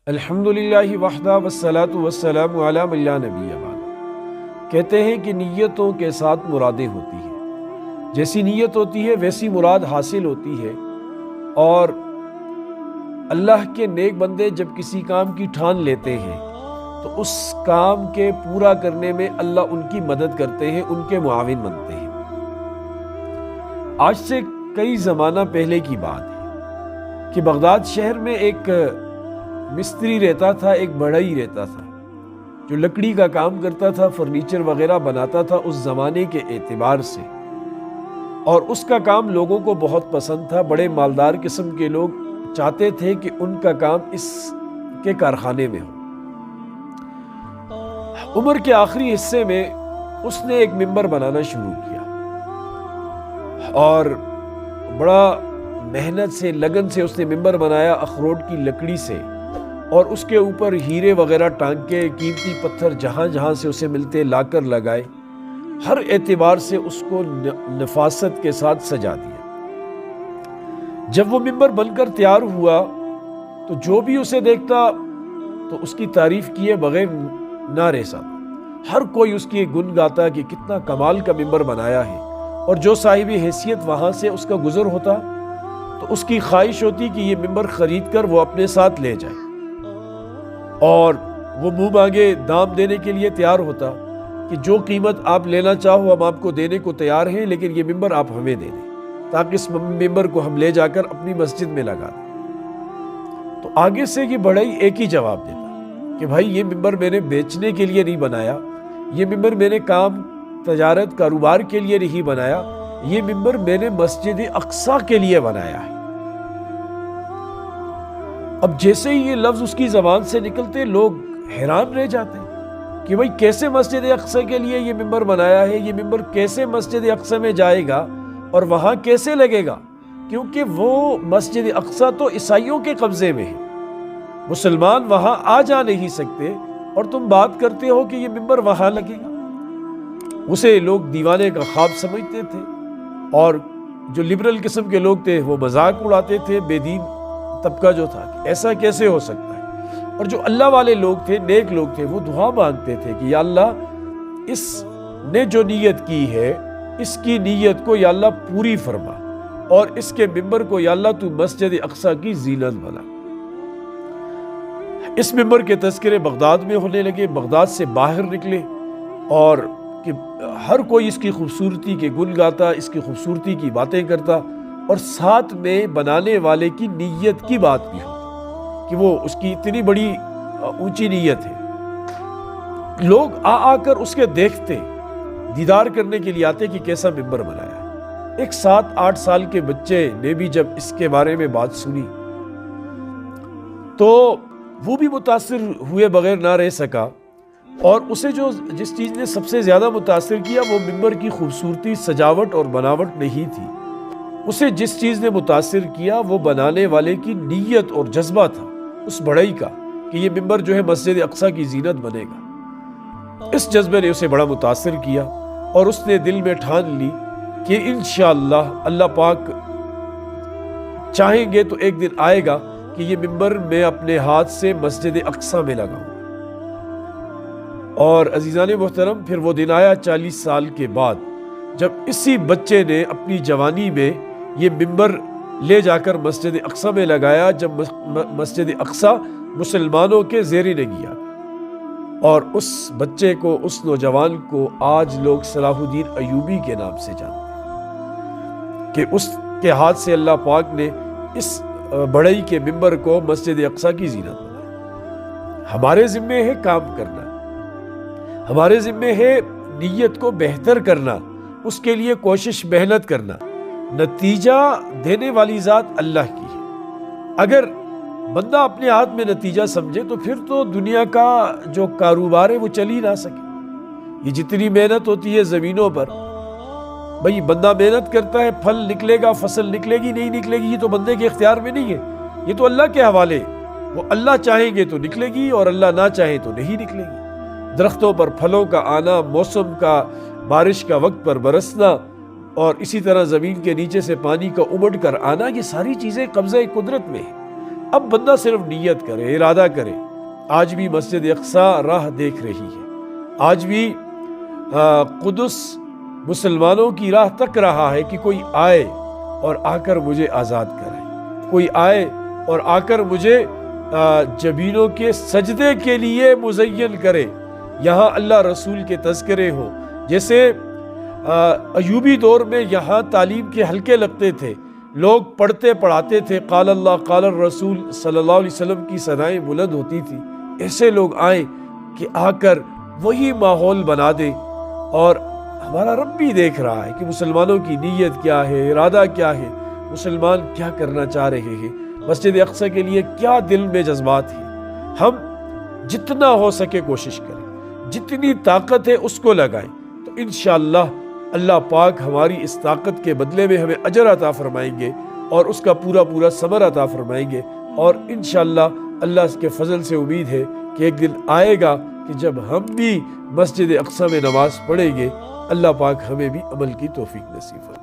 الحمدللہ وحدہ والصلاۃ والسلام علی من لا نبی بعدہ۔ کہتے ہیں کہ نیتوں کے ساتھ مرادیں ہوتی ہیں، جیسی نیت ہوتی ہے ویسی مراد حاصل ہوتی ہے، اور اللہ کے نیک بندے جب کسی کام کی ٹھان لیتے ہیں تو اس کام کے پورا کرنے میں اللہ ان کی مدد کرتے ہیں، ان کے معاون بنتے ہیں۔ آج سے کئی زمانہ پہلے کی بات ہے کہ بغداد شہر میں ایک مستری رہتا تھا، ایک بڑھئی رہتا تھا جو لکڑی کا کام کرتا تھا، فرنیچر وغیرہ بناتا تھا اس زمانے کے اعتبار سے، اور اس کا کام لوگوں کو بہت پسند تھا۔ بڑے مالدار قسم کے لوگ چاہتے تھے کہ ان کا کام اس کے کارخانے میں ہو۔ عمر کے آخری حصے میں اس نے ایک ممبر بنانا شروع کیا، اور بڑا محنت سے، لگن سے اس نے ممبر بنایا، اخروٹ کی لکڑی سے، اور اس کے اوپر ہیرے وغیرہ ٹانگ کے، قیمتی پتھر جہاں جہاں سے اسے ملتے لا کر لگائے، ہر اعتبار سے اس کو نفاست کے ساتھ سجا دیا۔ جب وہ ممبر بن کر تیار ہوا تو جو بھی اسے دیکھتا تو اس کی تعریف کیے بغیر نہ رہ سکتا۔ ہر کوئی اس کی گن گاتا کہ کتنا کمال کا ممبر بنایا ہے، اور جو صاحب حیثیت وہاں سے اس کا گزر ہوتا تو اس کی خواہش ہوتی کہ یہ ممبر خرید کر وہ اپنے ساتھ لے جائے، اور وہ منہ مانگے دام دینے کے لیے تیار ہوتا کہ جو قیمت آپ لینا چاہو ہم آپ کو دینے کو تیار ہیں، لیکن یہ ممبر آپ ہمیں دے دیں تاکہ اس ممبر کو ہم لے جا کر اپنی مسجد میں لگا دیں۔ تو آگے سے یہ بڑھئی ایک ہی جواب دیتا کہ بھائی یہ ممبر میں نے بیچنے کے لیے نہیں بنایا، یہ ممبر میں نے کام تجارت کاروبار کے لیے نہیں بنایا، یہ ممبر میں نے مسجد اقصیٰ کے لیے بنایا ہے۔ اب جیسے ہی یہ لفظ اس کی زبان سے نکلتے لوگ حیران رہ جاتے کہ بھائی کیسے مسجد اقصیٰ کے لیے یہ ممبر بنایا ہے، یہ ممبر کیسے مسجد اقصیٰ میں جائے گا اور وہاں کیسے لگے گا، کیونکہ وہ مسجد اقصیٰ تو عیسائیوں کے قبضے میں ہے، مسلمان وہاں آ جا نہیں سکتے، اور تم بات کرتے ہو کہ یہ ممبر وہاں لگے گا۔ اسے لوگ دیوانے کا خواب سمجھتے تھے، اور جو لبرل قسم کے لوگ تھے وہ مذاق اڑاتے تھے، بے دین طبقہ جو تھا کہ ایسا کیسے ہو سکتا ہے، اور جو اللہ والے لوگ تھے، نیک لوگ تھے، وہ دعا مانگتے تھے کہ یا اللہ اس نے جو نیت کی ہے اس کی نیت کو یا اللہ پوری فرما، اور اس کے ممبر کو یا اللہ تو مسجد اقصیٰ کی زینت بنا۔ اس ممبر کے تذکرے بغداد میں ہونے لگے، بغداد سے باہر نکلے، اور کہ ہر کوئی اس کی خوبصورتی کے گن گاتا، اس کی خوبصورتی کی باتیں کرتا، اور ساتھ میں بنانے والے کی نیت کی بات بھی ہوتی کہ وہ اس کی اتنی بڑی اونچی نیت ہے۔ لوگ آ کر اس کے دیکھتے، دیدار کرنے کے لیے آتے کہ کیسا ممبر بنایا ہے۔ ایک 7-8 سال کے بچے نے بھی جب اس کے بارے میں بات سنی تو وہ بھی متاثر ہوئے بغیر نہ رہ سکا، اور اسے جس چیز نے سب سے زیادہ متاثر کیا وہ ممبر کی خوبصورتی، سجاوٹ اور بناوٹ نہیں تھی، اسے جس چیز نے متاثر کیا وہ بنانے والے کی نیت اور جذبہ تھا، اس بڑھئی کا کہ یہ ممبر جو ہے مسجد اقصیٰ کی زینت بنے گا۔ اس جذبے نے اسے بڑا متاثر کیا، اور اس نے دل میں ٹھان لی کہ انشاءاللہ اللہ پاک چاہیں گے تو ایک دن آئے گا کہ یہ ممبر میں اپنے ہاتھ سے مسجد اقصیٰ میں لگاؤں۔ اور عزیزان محترم، پھر وہ دن آیا 40 سال کے بعد، جب اسی بچے نے اپنی جوانی میں یہ ممبر لے جا کر مسجد اقصیٰ میں لگایا، جب مسجد اقصیٰ مسلمانوں کے زیر نگیا، اور اس بچے کو، اس نوجوان کو آج لوگ صلاح الدین ایوبی کے نام سے جانتے ہیں کہ اس کے ہاتھ سے اللہ پاک نے اس بڑھئی کے ممبر کو مسجد اقصیٰ کی زینت بنایا۔ ہمارے ذمے ہے کام کرنا، ہمارے ذمے ہے نیت کو بہتر کرنا، اس کے لیے کوشش محنت کرنا۔ نتیجہ دینے والی ذات اللہ کی ہے، اگر بندہ اپنے ہاتھ میں نتیجہ سمجھے تو پھر تو دنیا کا جو کاروبار ہے وہ چل ہی نہ سکے۔ یہ جتنی محنت ہوتی ہے زمینوں پر، بھئی بندہ محنت کرتا ہے، پھل نکلے گا، فصل نکلے گی نہیں نکلے گی، یہ تو بندے کے اختیار میں نہیں ہے، یہ تو اللہ کے حوالے ہے۔ وہ اللہ چاہیں گے تو نکلے گی، اور اللہ نہ چاہیں تو نہیں نکلے گی۔ درختوں پر پھلوں کا آنا، موسم کا، بارش کا وقت پر برسنا، اور اسی طرح زمین کے نیچے سے پانی کا امڑ کر آنا، یہ ساری چیزیں قبضہ قدرت میں ہیں۔ اب بندہ صرف نیت کرے، ارادہ کرے۔ آج بھی مسجد اقصی راہ دیکھ رہی ہے، آج بھی قدس مسلمانوں کی راہ تک رہا ہے کہ کوئی آئے اور آ کر مجھے آزاد کرے، کوئی آئے اور آ کر مجھے جبینوں کے سجدے کے لیے مزین کرے، یہاں اللہ رسول کے تذکرے ہوں۔ جیسے ایوبی دور میں یہاں تعلیم کے حلقے لگتے تھے، لوگ پڑھتے پڑھاتے تھے، قال اللہ قال الرسول صلی اللہ علیہ وسلم کی صدائیں بلند ہوتی تھی۔ ایسے لوگ آئیں کہ آ کر وہی ماحول بنا دیں، اور ہمارا رب بھی دیکھ رہا ہے کہ مسلمانوں کی نیت کیا ہے، ارادہ کیا ہے، مسلمان کیا کرنا چاہ رہے ہیں، مسجد اقصی کے لیے کیا دل میں جذبات ہیں۔ ہم جتنا ہو سکے کوشش کریں، جتنی طاقت ہے اس کو لگائیں، تو انشاءاللہ اللہ پاک ہماری اس طاقت کے بدلے میں ہمیں اجر عطا فرمائیں گے اور اس کا پورا پورا ثمر عطا فرمائیں گے۔ اور انشاءاللہ اللہ کے فضل سے امید ہے کہ ایک دن آئے گا کہ جب ہم بھی مسجد اقصی میں نماز پڑھیں گے، اللہ پاک ہمیں بھی عمل کی توفیق نصیب فرمائے۔